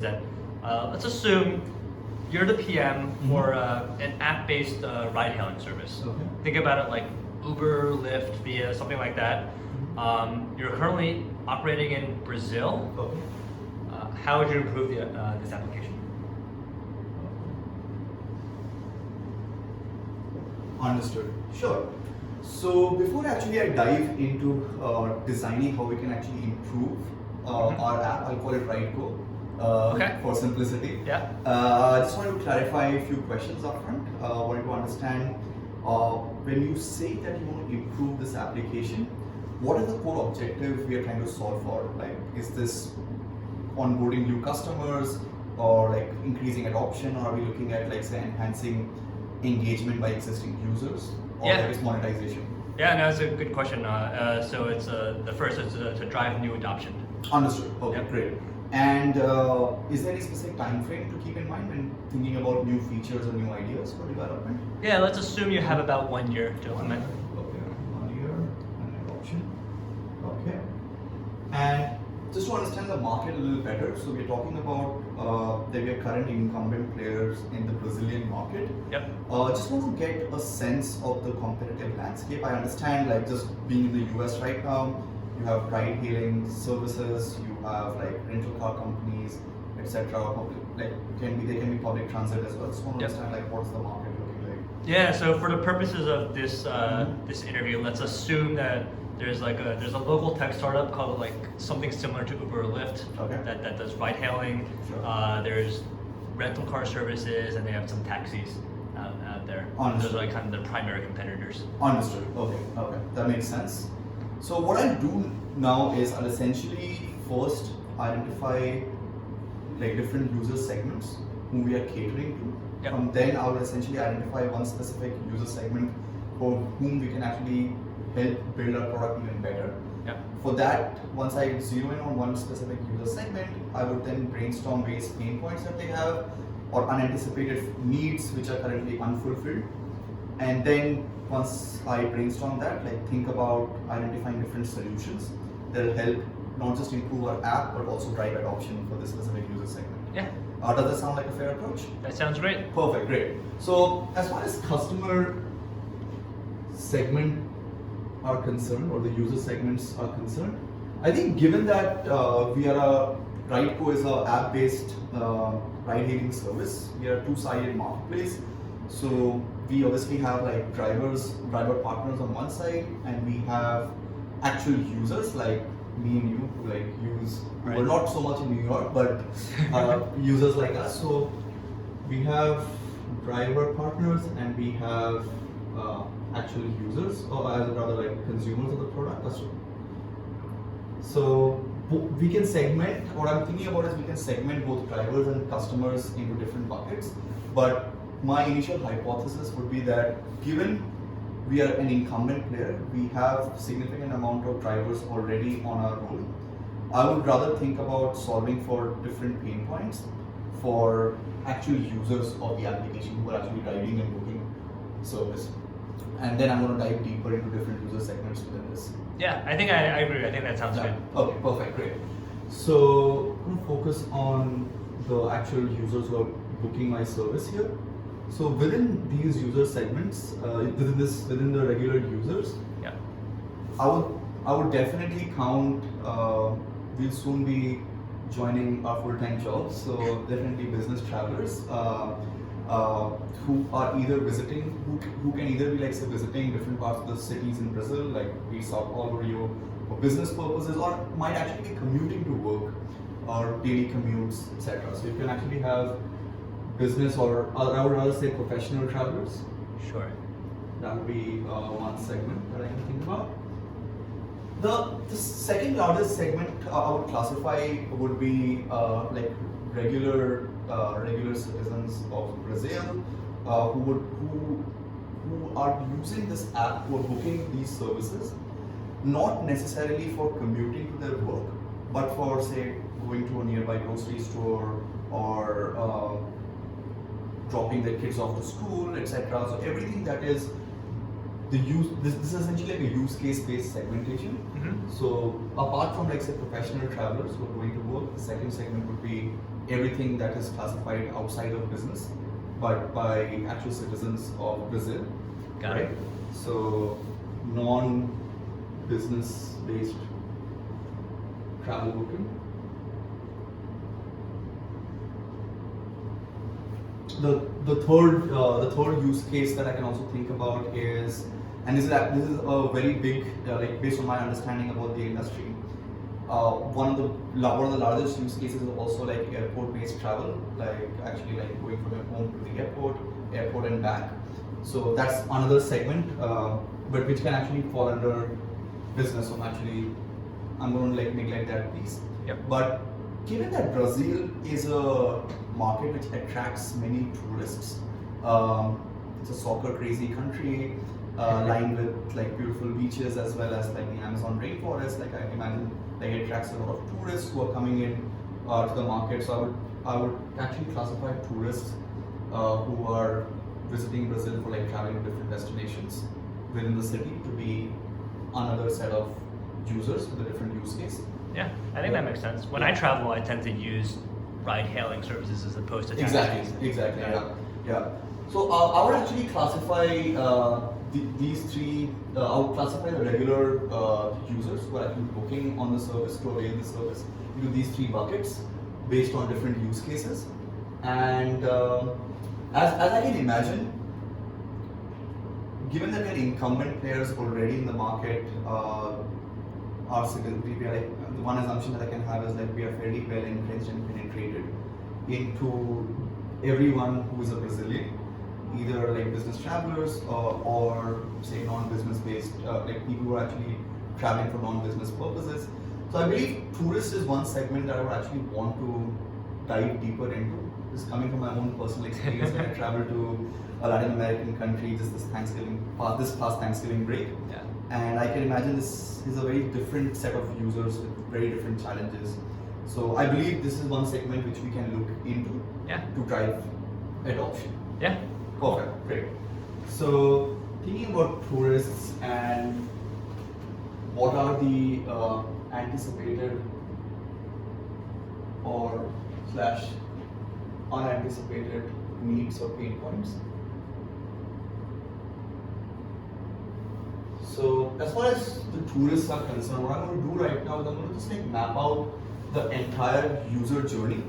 that let's assume you're the PM for an app-based ride-hailing service. Okay. Think about it like Uber, Lyft, Via, something like that. You're currently operating in Brazil. Okay. How would you improve this application? Understood. Sure. So before actually I dive into designing how we can actually improve our app, I'll call it RideGo Okay. for simplicity. Yeah. I just want to clarify a few questions upfront. Wanted to understand when you say that you want to improve this application, what is the core objective we are trying to solve for? Like, is this onboarding new customers or like increasing adoption, or are we looking at like say enhancing engagement by existing users, or Yeah. there is monetization? Yeah, no, that's a good question. So it's the first is to drive new adoption. Understood. Okay, Yep. great. And is there any specific time frame to keep in mind when thinking about new features or new ideas for development? Yeah, let's assume you have about 1 year to implement. Okay, 1 year and adoption. Okay. And just to understand the market a little better, so we're talking about that we are current incumbent players in the Brazilian market. Yep. Just want to get a sense of the competitive landscape. I understand, like just being in the US right now, you have ride-hailing services, you have like rental car companies, etc. Like they can be public transit as well. Just want to Yep. understand like what's the market looking like. Yeah, so for the purposes of this this interview, let's assume that there's a local tech startup called like something similar to Uber or Lyft Okay. that does ride hailing. Sure. There's rental car services and they have some taxis out there. Understood. Those are like kind of the primary competitors. Understood. Okay. Okay. That makes sense. So what I'll do now is I'll essentially first identify like different user segments whom we are catering to. Yep. From then I will essentially identify one specific user segment for whom we can actually help build our product even better. Yep. For that, once I zero in on one specific user segment, I would then brainstorm various pain points that they have or unanticipated needs which are currently unfulfilled. And then once I brainstorm that, like think about identifying different solutions that will help not just improve our app but also drive adoption for this specific user segment. Yeah, Does that sound like a fair approach? that sounds great. Perfect, great. So as far as customer segment are concerned, or the user segments are concerned, I think given that RideGo is a app-based ride-hailing service, we are a two-sided marketplace. So we obviously have like driver partners on one side, and we have actual users like me and you who like use Right. Uber, not so much in New York, but users like us. So we have driver partners and we have actual users, or as rather like consumers of the product. So we can segment. What I'm thinking about is we can segment both drivers and customers into different buckets. But my initial hypothesis would be that given we are an incumbent player, we have significant amount of drivers already on our roll. I would rather think about solving for different pain points for actual users of the application who are actually riding and booking service. And then I'm going to dive deeper into different user segments within this. Yeah, I think I agree. I think that sounds good. Okay, perfect, great. So I'm going to focus on the actual users who are booking my service here. So within these user segments, within the regular users, Yeah. I would definitely count. We'll soon be joining our full-time jobs, so definitely business travelers who are either visiting, who can either be like say visiting different parts of the cities in Brazil, like be Sao Paulo, Rio, for business purposes, or might actually be commuting to work or daily commutes, etc. So you can actually have business, or I would rather say professional travelers. Sure. That would be one segment that I can think about. The second largest segment I would classify would be like regular citizens of Brazil who are using this app, who are booking these services, not necessarily for commuting to their work, but for say going to a nearby grocery store or dropping their kids off to school, etc. So everything that is this is essentially like a use case based segmentation. So apart from like say professional travelers who are going to work, the second segment would be everything that is classified outside of business, but by actual citizens of Brazil. Got it. So non-business based travel booking. The third use case that I can also think about is, and this is a very big like based on my understanding about the industry. One of the largest use cases is also like airport based travel, like actually like going from your home to the airport and back. So that's another segment, but which can actually fall under business. So I'm going to like neglect that piece. Yep. But given that Brazil is a market which attracts many tourists, it's a soccer crazy country, lined with like beautiful beaches as well as like the Amazon rainforest. Like I imagine, like it attracts a lot of tourists who are coming in to the market. So I would actually classify tourists who are visiting Brazil for like traveling to different destinations within the city to be another set of users with a different use case. Yeah, I think that makes sense. When I travel, I tend to use ride-hailing services as opposed to Exactly. Yeah. So I would actually classify these three. I would classify the regular users who are actually booking on the service to avail the service into these three buckets based on different use cases. And as I can imagine, given that we are incumbent players already in the market, our citizenry, we are like, the one assumption that I can have is like we are fairly well entrenched and penetrated into everyone who is a Brazilian, either like business travelers or say non-business based, like people who are actually traveling for non-business purposes. So I believe tourist is one segment that I would actually want to dive deeper into. This is coming from my own personal experience when I traveled to a Latin American country just this past Thanksgiving break. Yeah. And I can imagine this is a very different set of users with very different challenges. So I believe this is one segment which we can look into to drive adoption. Yeah. Perfect, great. So thinking about tourists and what are the anticipated or / unanticipated needs or pain points. So as far as the tourists are concerned, what I'm going to do right now is I'm going to just like map out the entire user journey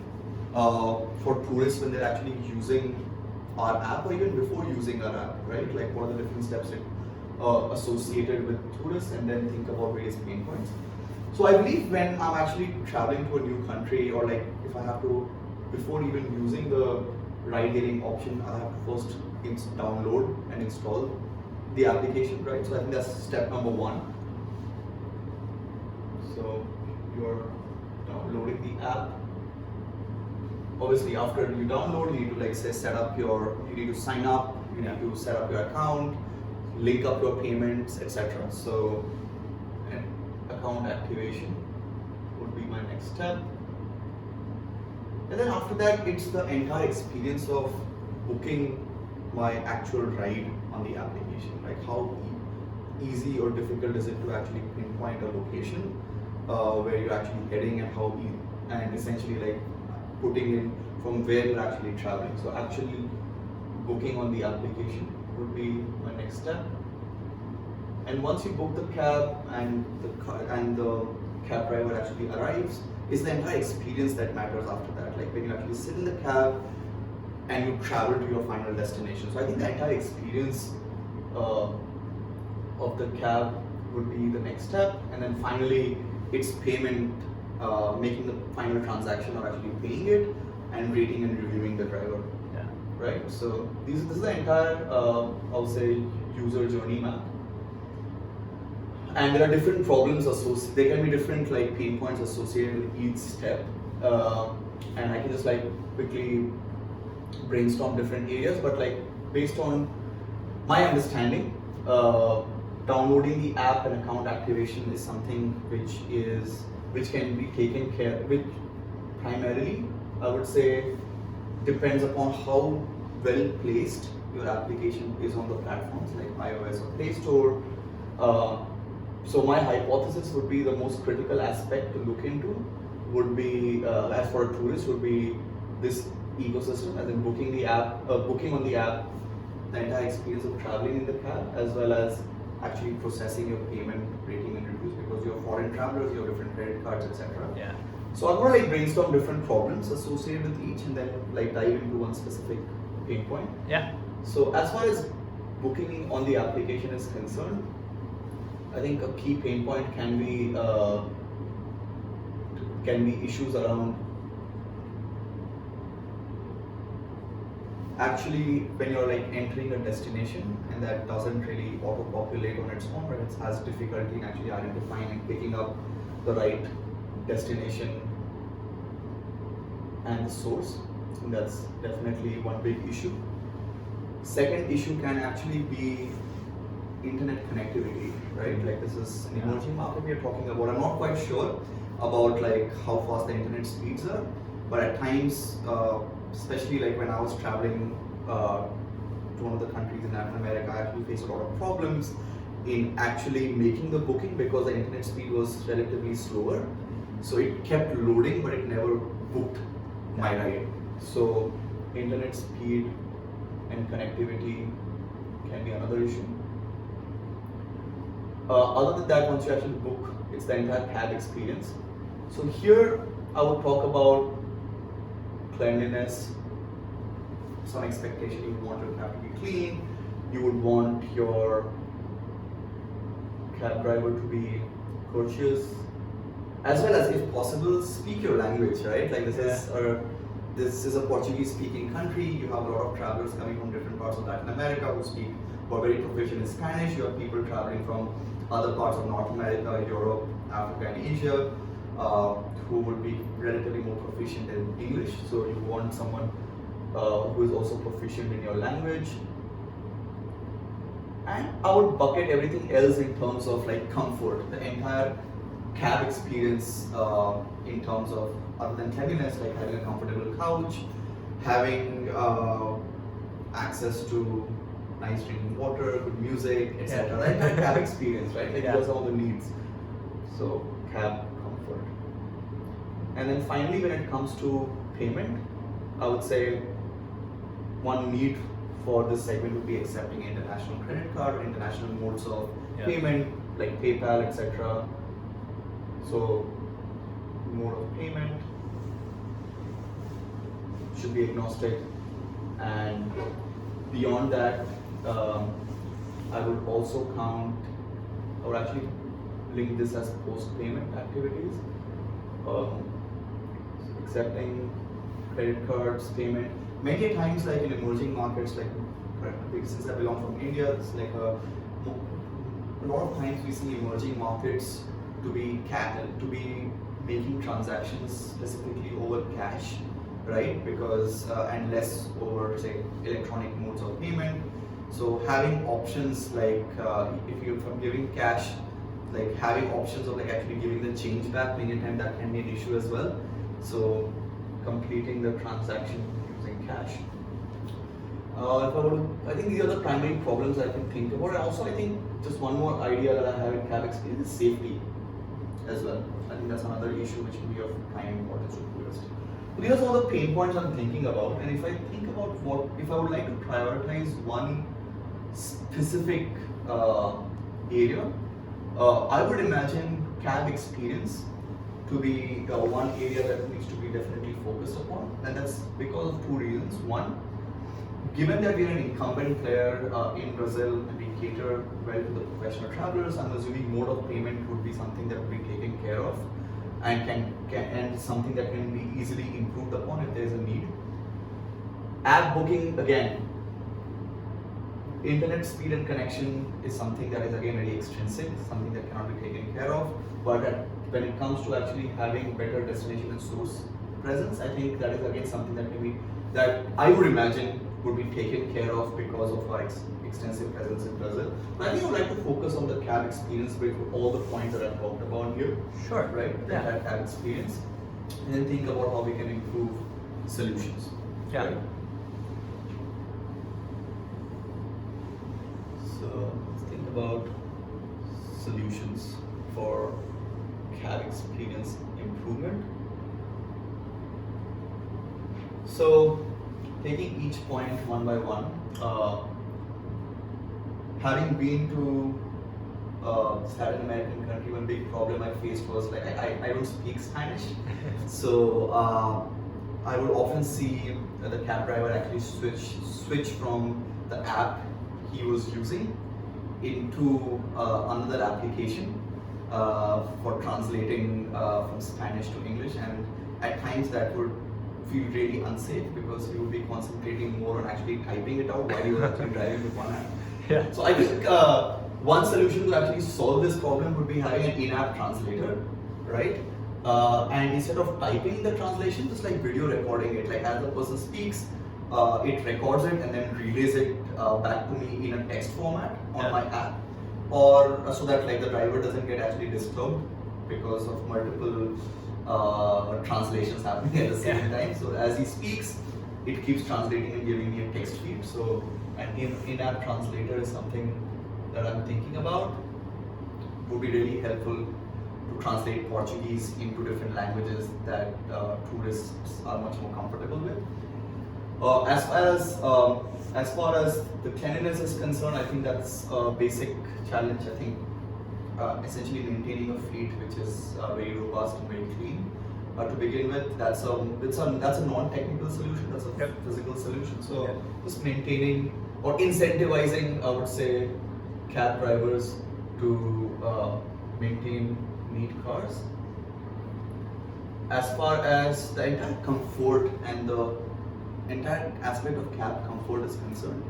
for tourists when they're actually using our app or even before using our app, right? Like what are the different steps associated with tourists, and then think about various pain points. So I believe when I'm actually traveling to a new country, or like if I have to, before even using the ride-hailing option, I have to first download and install the application, right? So I think that's step number one. So you're downloading the app. Obviously, after you download, you need to like say you need to sign up, you need to set up your account, link up your payments, etc. So an account activation would be my next step. And then after that, it's the entire experience of booking my actual ride on the application. Like how easy or difficult is it to actually pinpoint a location where you're actually heading, and and essentially like putting in from where you're actually traveling. So actually booking on the application would be my next step. And once you book the cab and the cab driver actually arrives, it's the entire experience that matters after that. Like when you actually sit in the cab and you travel to your final destination. So I think the entire experience of the cab would be the next step, and then finally it's payment, making the final transaction or actually paying it, and rating and reviewing the driver. Yeah. Right. So this is the entire I would say user journey map. And there are different problems associated. There can be different like pain points associated with each step, and I can just like quickly brainstorm different areas. But like based on my understanding, downloading the app and account activation is something which can be taken care, which primarily I would say depends upon how well placed your application is on the platforms like iOS or Play Store. So my hypothesis would be the most critical aspect to look into would be, as for a tourist, would be this ecosystem, as in booking the app, booking on the app, the entire experience of traveling in the cab, as well as actually processing your payment, rating and reviews, because you're foreign travelers, you have different credit cards, etc. Yeah. So I'm gonna like brainstorm different problems associated with each, and then like dive into one specific pain point. Yeah. So as far as booking on the application is concerned, I think a key pain point can be issues around actually when you're like entering a destination and that doesn't really auto-populate on its own, or it has difficulty in actually identifying and picking up the right destination and the source. And that's definitely one big issue. Second issue can actually be internet connectivity, right? Like this is an emerging market we are talking about. I'm not quite sure about like how fast the internet speeds are, but at times, especially like when I was traveling to one of the countries in Latin America, I actually faced a lot of problems in actually making the booking because the internet speed was relatively slower. So it kept loading, but it never booked my ride. So internet speed and connectivity can be another issue. Other than that, once you actually book, it's the entire cab experience. So here I would talk about cleanliness, some expectation. You would want your cab to be clean, you would want your cab driver to be courteous, as well as, if possible, speak your language, right? Like this is a Portuguese speaking country. You have a lot of travelers coming from different parts of Latin America who are very proficient in Spanish. You have people traveling from other parts of North America, Europe, Africa and Asia who would be relatively more proficient in English. So you want someone who is also proficient in your language. And I would bucket everything else in terms of like comfort, the entire cab experience in terms of, other than cleanliness, like having a comfortable couch, having access to nice drinking water, good music, etc. Right? That cab experience, right? Like those are all the needs. So cab comfort. And then finally, when it comes to payment, I would say one need for this segment would be accepting international credit card or international modes of payment like PayPal, etc. So mode of payment should be agnostic, and beyond that, I would also count, or actually link this as post-payment activities. Accepting credit cards, payment. Many times, like in emerging markets, like since I belong from India, it's like a lot of times we see emerging markets to be making transactions specifically over cash, right? Because and less over, say, electronic modes of payment. So having options like if you're giving cash, like having options of like actually giving the change back many times, that can be an issue as well. So completing the transaction using cash. I think these are the primary problems I can think about. And also, I think just one more idea that I have in cab experience is safety as well. I think that's another issue which will be of prime importance to tourists. So these are some of the pain points I'm thinking about. And if I think about if I would like to prioritize one specific area, I would imagine cab experience to be one area that needs to be definitely focused upon, and that's because of two reasons. One, given that we are an incumbent player in Brazil and we cater well to the professional travelers, I'm assuming mode of payment would be something that will be taken care of and and something that can be easily improved upon if there is a need. App booking, again, internet speed and connection is something that is again very extrinsic, something that cannot be taken care of. But when it comes to actually having better destination and source presence, I think that is again something that I would imagine would be taken care of because of our extensive presence in Brazil. But I think I would like to focus on the cab experience with all the points that I've talked about here. Sure. Right? That cab experience, and then think about how we can improve solutions. Yeah. Right? So let's think about solutions for cab experience improvement. So taking each point one by one, having been to Latin American country, one big problem I faced was like I don't speak Spanish, so I would often see the cab driver actually switch from the app he was using into another application for translating from Spanish to English, and at times that would feel really unsafe because you would be concentrating more on actually typing it out while you were actually driving with one app. Yeah. So I think one solution to actually solve this problem would be having an in-app translator, right? And instead of typing the translation, just like video recording it, like as the person speaks, it records it and then relays it back to me in a text format on my app, or so that like the driver doesn't get actually disturbed because of multiple translations happening at the same time. So as he speaks, it keeps translating and giving me a text feed. So an in-app translator is something that I'm thinking about. Would be really helpful to translate Portuguese into different languages that tourists are much more comfortable with. As far as the cleanliness is concerned, I think that's a basic challenge. I think essentially maintaining a fleet which is very robust and very clean. To begin with, that's a non-technical solution. That's a physical solution. So just maintaining or incentivizing, I would say, cab drivers to maintain neat cars. As far as the entire comfort and the entire aspect of cab comfort is concerned,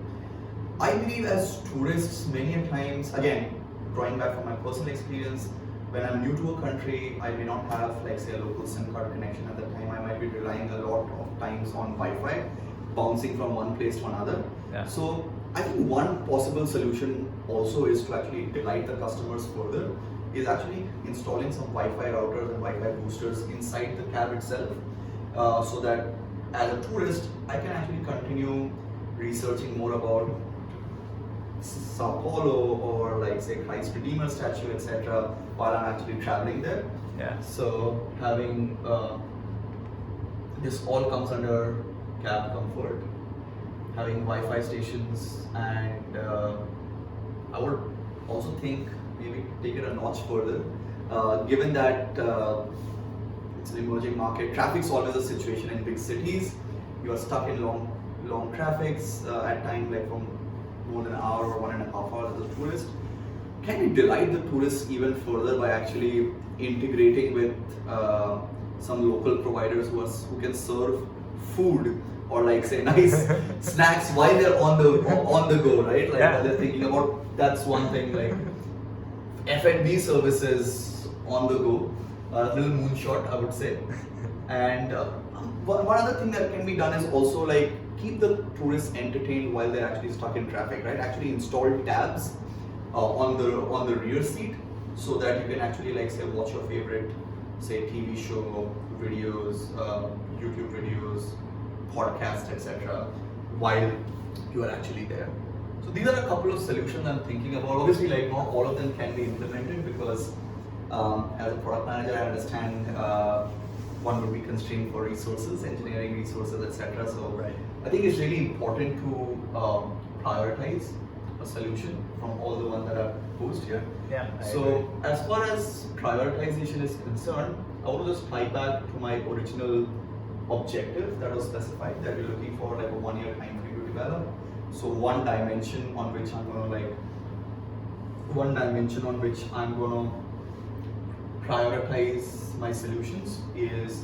I believe as tourists, many a times, again, drawing back from my personal experience, when I'm new to a country, I may not have, like, say, a local SIM card connection at the time. I might be relying a lot of times on Wi-Fi, bouncing from one place to another. Yeah. So I think one possible solution also is to actually delight the customers further, is actually installing some Wi-Fi routers and Wi-Fi boosters inside the cab itself, so that as a tourist, I can actually continue researching more about Sao Paulo or, like, say, Christ Redeemer statue, etc., while I'm actually traveling there. Yeah. So having this all comes under cab comfort, having Wi-Fi stations, and I would also think maybe take it a notch further, given that it's an emerging market. Traffic's always a situation in big cities. You are stuck in long traffics at times, like from more than an hour or 1.5 hours as a tourist. Can we delight the tourists even further by actually integrating with some local providers who can serve food or, like, say, nice snacks while they're on the go, right? Like, while they're thinking about, that's one thing, like F&B services on the go, a little moonshot, I would say. And one other thing that can be done is also, like, keep the tourists entertained while they're actually stuck in traffic, right? Actually install tabs on the rear seat, so that you can actually, like, say, watch your favorite, say, TV show, videos, YouTube videos, podcast, etc., while you are actually there. So these are a couple of solutions I'm thinking about. Obviously, like, not all of them can be implemented because as a product manager, I understand one would be constrained for resources, engineering resources, etc. So I think it's really important to prioritize a solution from all the ones that I've posed here. Yeah. So as far as prioritization is concerned, I want to just tie back to my original objective that was specified, that we're looking for, like, a 1-year time frame to develop. So one dimension on which I'm gonna prioritize my solutions is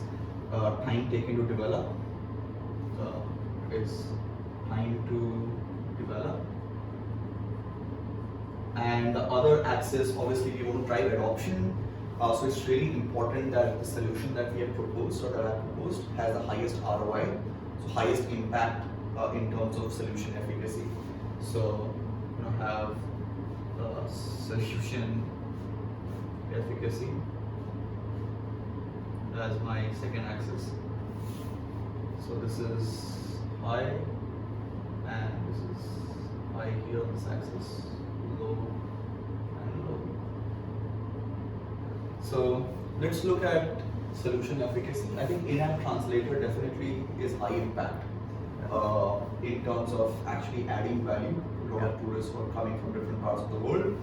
time taken to develop. Is time to develop. And the other axis, obviously, we want to drive adoption. So it's really important that the solution that we have proposed, or that I have proposed, has the highest ROI, so highest impact in terms of solution efficacy. So, have solution efficacy as my second axis. So this is high, and this is high here on this axis. low and low. So let's look at solution efficacy. I think in-app translator definitely is high impact in terms of actually adding value to a lot of tourists who are coming from different parts of the world.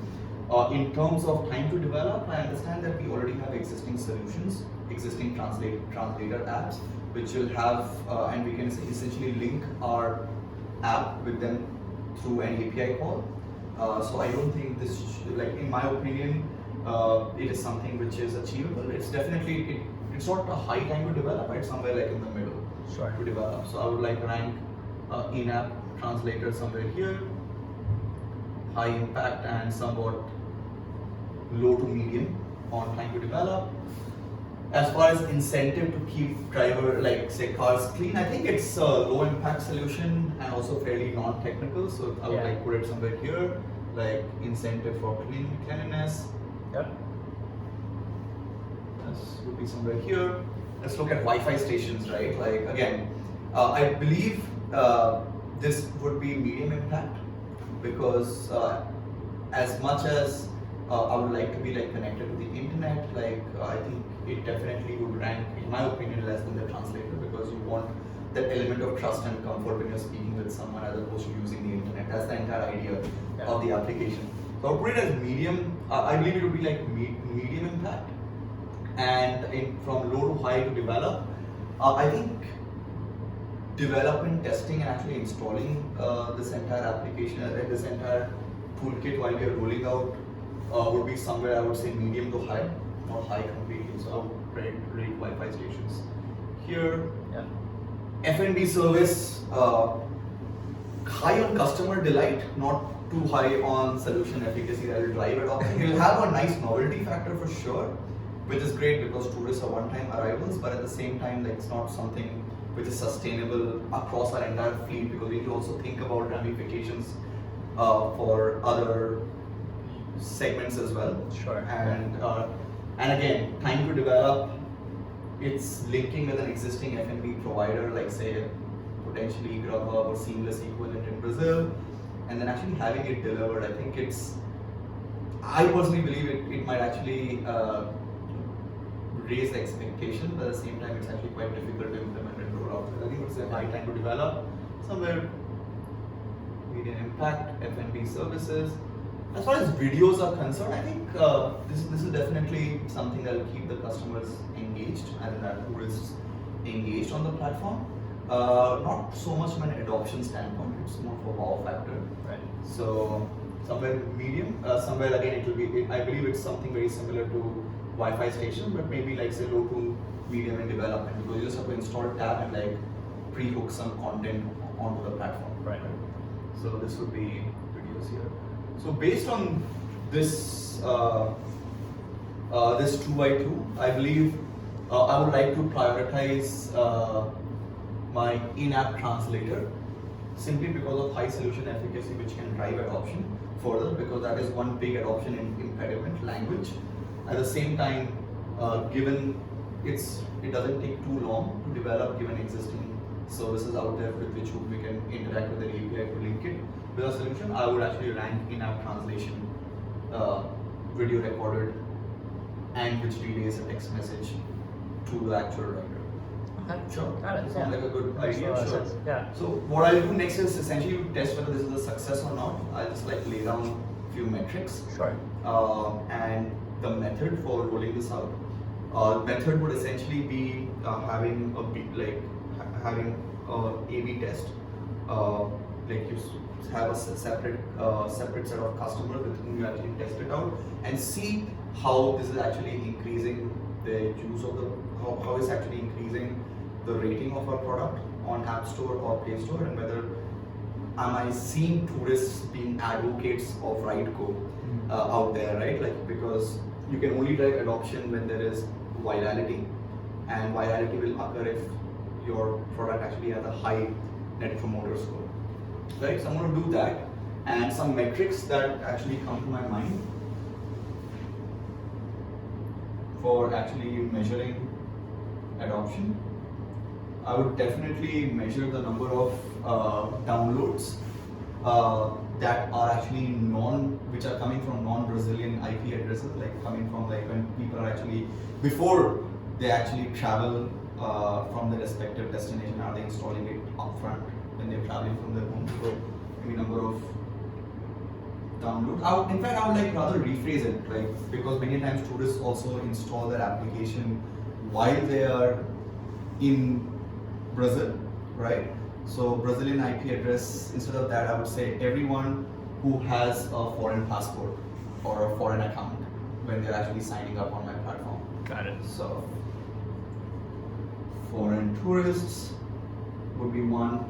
In terms of time to develop, I understand that we already have existing solutions, existing translator apps, which will have, and we can essentially link our app with them through an API call. So I don't think this, like in my opinion, it is something which is achievable. It's definitely, it's not a high time to develop, it's somewhere like in the middle to develop. So I would like to rank in-app translator somewhere here, high impact and somewhat low to medium on time to develop. As far as incentive to keep driver, like say cars clean, I think it's a low impact solution and also fairly non-technical. So I would like put it somewhere here, like incentive for cleanliness. Yep. This would be somewhere here. Let's look at Wi-Fi stations, right? Like again, I believe this would be medium impact because as much as I would like to be like connected to the internet, like I think it definitely would rank, in my opinion, less than the translator because you want that element of trust and comfort when you're speaking with someone as opposed to using the internet. That's the entire idea of the application. So I'll put it as medium. I believe it would be like medium impact, and from low to high to develop. I think development, testing, and actually installing this entire application, this entire toolkit while we are rolling out would be somewhere I would say medium to high, not high completely. So I would rate Wi-Fi stations here. F&B service, high on customer delight, not too high on solution efficacy that will drive adoption. It will have a nice novelty factor for sure, which is great because tourists are one-time arrivals, but at the same time, like it's not something which is sustainable across our entire fleet because we need to also think about ramifications for other segments as well. And again, time to develop. It's linking with an existing F&B provider, like say potentially Grubhub or Seamless equivalent in Brazil, and then actually having it delivered. I think I personally believe it might actually raise the expectation, but at the same time, it's actually quite difficult to implement and roll out. So I think it's a high time to develop, somewhere medium impact, F&B services. As far as videos are concerned, I think this is definitely something that will keep the customers engaged and the tourists engaged on the platform. Not so much from an adoption standpoint, it's more for wow factor. So somewhere medium, somewhere again it will be, I believe it's something very similar to Wi-Fi station, but maybe like say low to medium in development because you just have to install tab and like pre-hook some content onto the platform. So this would be videos here. So based on this this 2x2, I believe I would like to prioritize my in-app translator simply because of high solution efficacy, which can drive adoption further because that is one big adoption impediment, language. At the same time, given it doesn't take too long to develop given existing services out there with which we can interact with the API to link it with a solution, I would actually rank in-app translation, video recorded, and which relays a text message to the actual writer. Okay. Sure. Got it. Sounds like a good idea. Sure. Yeah. So what I'll do next is essentially to test whether this is a success or not. I'll just like lay down a few metrics. And the method for rolling this out. Method would essentially be having having A/B test. Like you have a separate set of customers with whom you actually test it out and see how this is actually increasing the use of how it's actually increasing the rating of our product on App Store or Play Store, and whether am I seeing tourists being advocates of RideCo out there, right? Like because you can only drive adoption when there is virality, and virality will occur if your product actually has a high net promoter score, right? So I'm going to do that, and some metrics that actually come to my mind for actually measuring adoption. I would definitely measure the number of downloads that are actually which are coming from non-Brazilian IP addresses, like coming from like when people are actually, before they actually travel from their respective destination, are they installing it upfront when they're traveling from their home? So maybe number of downloads. In fact, I would like rather rephrase it, like, because many times tourists also install their application while they are in Brazil, right? So Brazilian IP address, instead of that, I would say everyone who has a foreign passport or a foreign account when they're actually signing up on my platform. Got it. So foreign tourists would be one.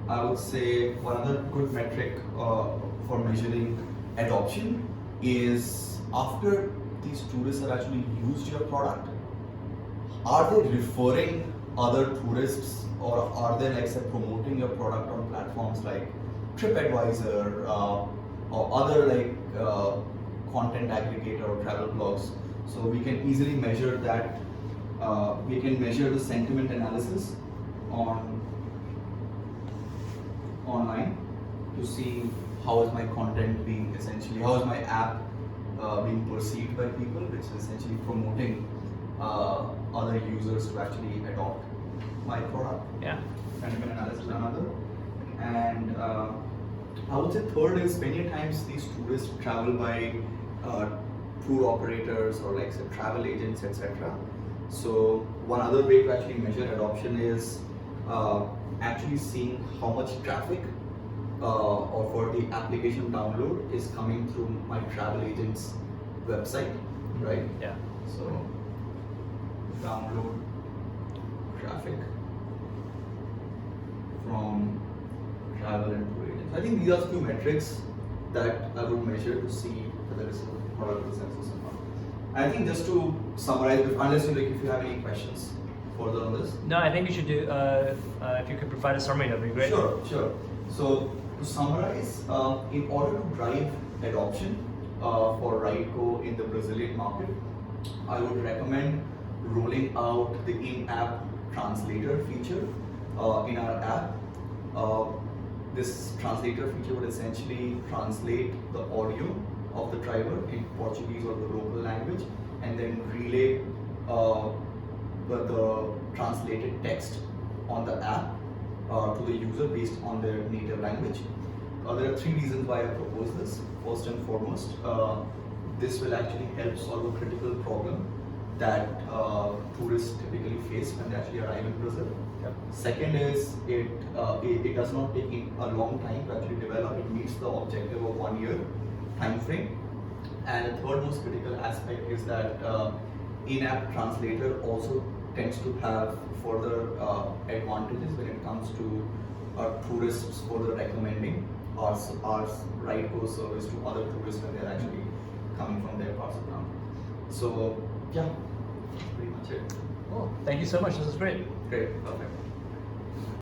I would say one other good metric for measuring adoption is after these tourists have actually used your product, are they referring other tourists, or are they, like, say, promoting your product on platforms like TripAdvisor or other like content aggregator or travel blogs? So we can easily measure that. We can measure the sentiment analysis online to see how is my content being, essentially how is my app being perceived by people, which is essentially promoting other users to actually adopt my product. Yeah. Sentiment analysis is another. And I would say third is many times these tourists travel by tour operators or like say travel agents, etc. So one other way to actually measure adoption is actually seeing how much traffic or for the application download is coming through my travel agent's website, right? Yeah. So download traffic from travel and tour agents. I think these are few metrics that I would measure to see whether it's a product consensus or not. I think just to summarize, unless if you have any questions further on this. No, I think you should do. If you could provide a summary, that'd be great. Sure. So to summarize, in order to drive adoption for RideGo in the Brazilian market, I would recommend rolling out the in-app translator feature in our app. This translator feature would essentially translate the audio of the driver in Portuguese or the local language, and then relay the translated text on the app to the user based on their native language. There are 3 reasons why I propose this. First and foremost, this will actually help solve a critical problem that tourists typically face when they actually arrive in Brazil. Yep. Second is it does not take a long time to actually develop. It meets the objective of 1 year time frame. And the third most critical aspect is that in-app translator also tends to have further advantages when it comes to tourists further recommending our RideGo service to other tourists when they're actually coming from their parts of town. So yeah, that's pretty much it. Cool. Thank you so much. This is great. Great, perfect.